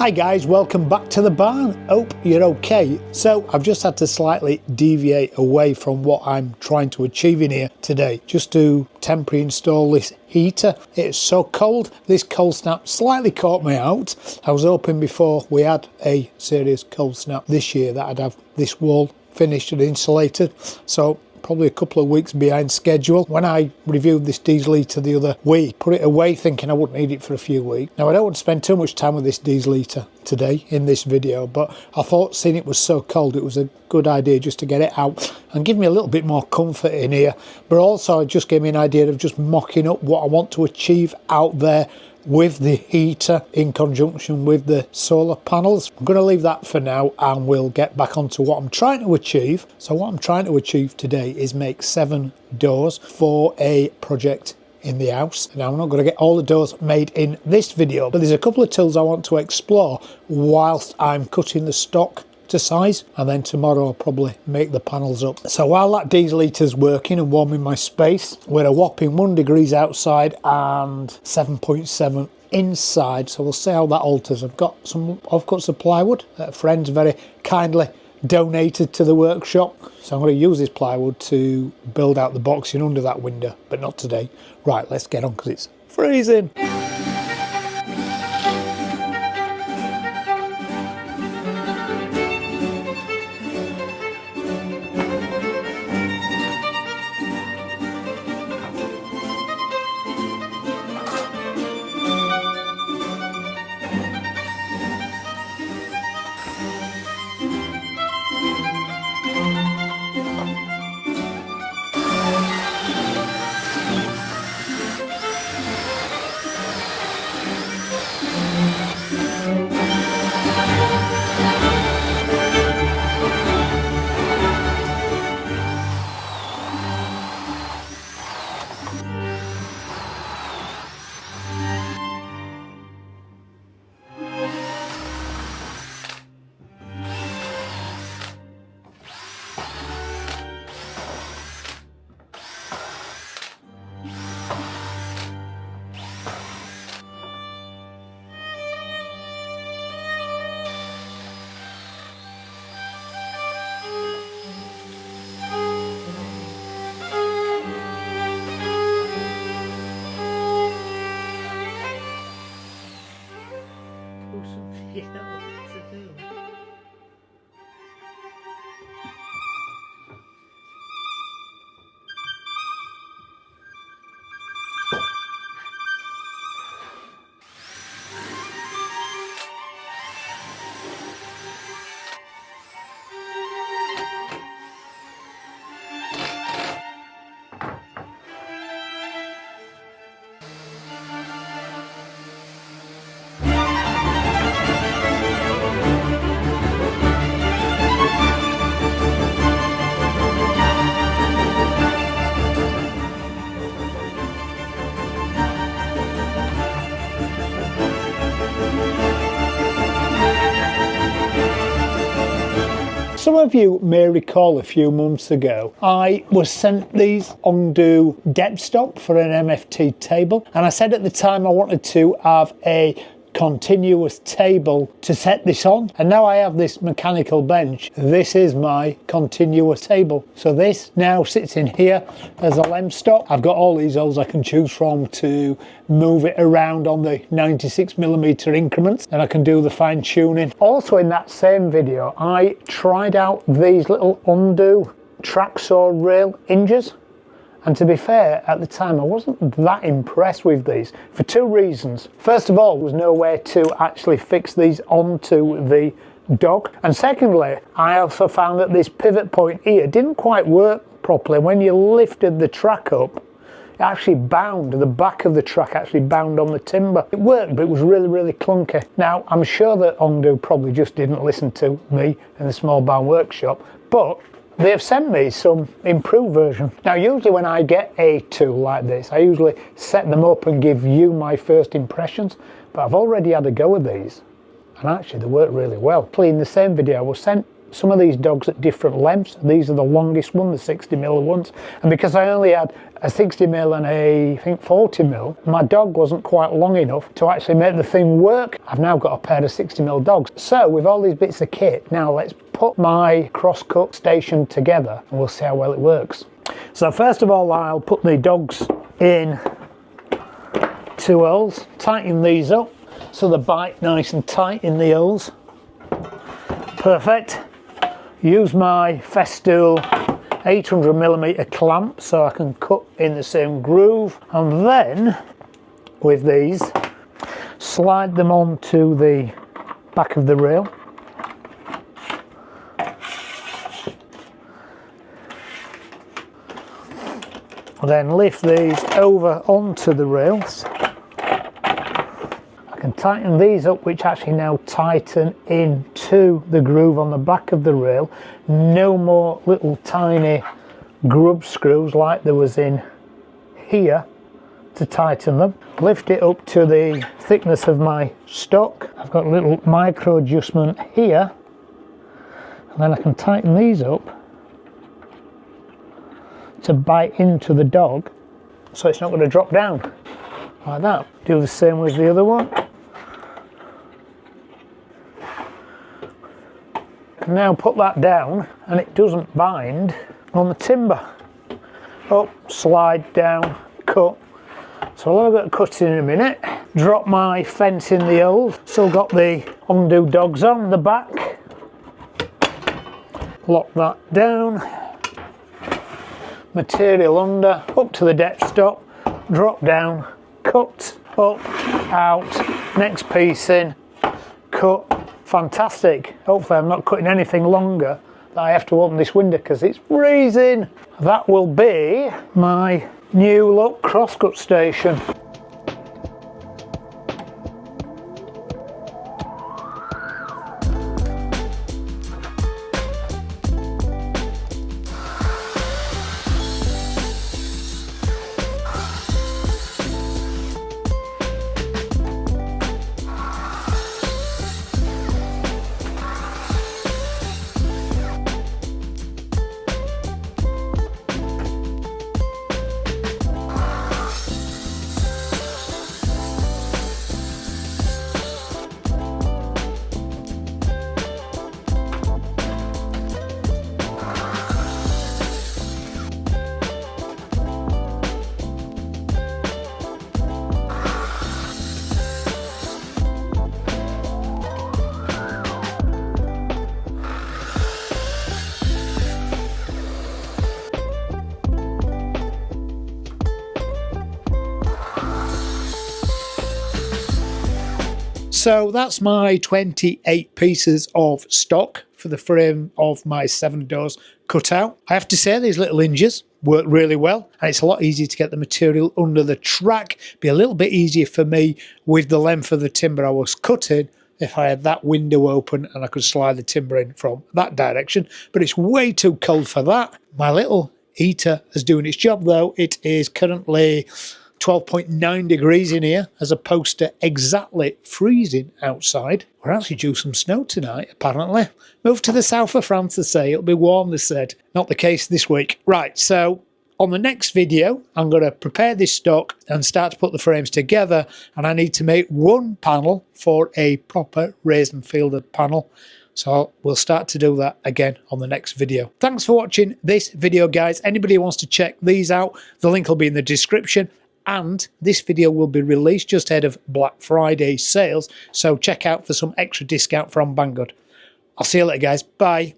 Hi guys, welcome back to the barn. Hope you're okay. So I've just had to slightly deviate away from what I'm trying to achieve in here today, just to temporarily install this heater. It's so cold, this cold snap slightly caught me out. I was hoping before we had a serious cold snap this year that I'd have this wall finished and insulated. So probably a couple of weeks behind schedule. When I reviewed this diesel heater the other week, put it away thinking I wouldn't need it for a few weeks. Now I don't want to spend too much time with this diesel heater today in this video, but I thought seeing it was so cold it was a good idea just to get it out and give me a little bit more comfort in here, but also it just gave me an idea of just mocking up what I want to achieve out there with the heater in conjunction with the solar panels. I'm going to leave that for now and we'll get back onto what I'm trying to achieve. So what I'm trying to achieve today is make 7 doors for a project in the house. Now I'm not going to get all the doors made in this video, but there's a couple of tools I want to explore whilst I'm cutting the stock to size, and then tomorrow I'll probably make the panels up. So while that diesel heater's working and warming my space, we're a whopping 1 degrees outside and 7.7 inside, so we'll see how that alters. I've got some offcuts of plywood that a friend's very kindly donated to the workshop, so I'm going to use this plywood to build out the boxing under that window, but not today. Right, let's get on because it's freezing. Some of you may recall a few months ago I was sent these Hongdui depth stop for an MFT table, and I said at the time I wanted to have a continuous table to set this on, and now I have this mechanical bench. This is my continuous table, so this now sits in here as a length stop. I've got all these holes I can choose from to move it around on the 96mm increments, and I can do the fine tuning. Also in that same video I tried out these little Hongdui tracksaw rail hinges, and to be fair, at the time I wasn't that impressed with these for 2 reasons. First of all, there was no way to actually fix these onto the dog, and secondly I also found that this pivot point here didn't quite work properly. When you lifted the track up, it actually bound, the back of the track actually bound on the timber. It worked, but it was really clunky. Now I'm sure that Hongdui probably just didn't listen to me in the small barn workshop, but they have sent me some improved version. Now usually when I get a tool like this, I usually set them up and give you my first impressions, but I've already had a go with these and actually they work really well. In the same video I was sent some of these dogs at different lengths. These are the longest one, the 60mm ones. And because I only had a 60mm and I think 40mm, my dog wasn't quite long enough to actually make the thing work. I've now got a pair of 60mm dogs. So with all these bits of kit, now let's put my cross-cut station together and we'll see how well it works. So first of all, I'll put the dogs in 2 holes, tighten these up so they bite nice and tight in the holes. Perfect. Use my Festool 800mm clamp so I can cut in the same groove, and then with these slide them onto the back of the rail. Then lift these over onto the rails. I can tighten these up, which actually now tighten into the groove on the back of the rail. No more little tiny grub screws like there was in here to tighten them. Lift it up to the thickness of my stock. I've got a little micro adjustment here, and then I can tighten these up to bite into the dog so it's not going to drop down like that. Do the same with the other one. Now put that down and it doesn't bind on the timber. Up, slide, down, cut. So I'll have a cut in a minute. Drop my fence in the hole. Still got the Hongdui Dogs on the back. Lock that down. Material under, up to the depth stop, drop down, cut, up, out, next piece in, cut. Fantastic. Hopefully I'm not cutting anything longer that I have to open this window because it's freezing. That will be my new look crosscut station. So that's my 28 pieces of stock for the frame of my 7 doors cut out. I have to say these little hinges work really well, and it's a lot easier to get the material under the track. Be a little bit easier for me with the length of the timber I was cutting if I had that window open and I could slide the timber in from that direction, but it's way too cold for that. My little heater is doing its job though. It is currently 12.9 degrees in here as opposed to exactly freezing outside. We're actually due some snow tonight apparently. Moved to the south of France, they say. It'll be warm, they said. Not the case this week. Right, so on the next video I'm going to prepare this stock and start to put the frames together, and I need to make one panel for a proper raised and fielded panel. So we'll start to do that again on the next video. Thanks for watching this video, guys. Anybody who wants to check these out, the link will be in the description. And this video will be released just ahead of Black Friday sales, so check out for some extra discount from Banggood. I'll see you later, guys. Bye.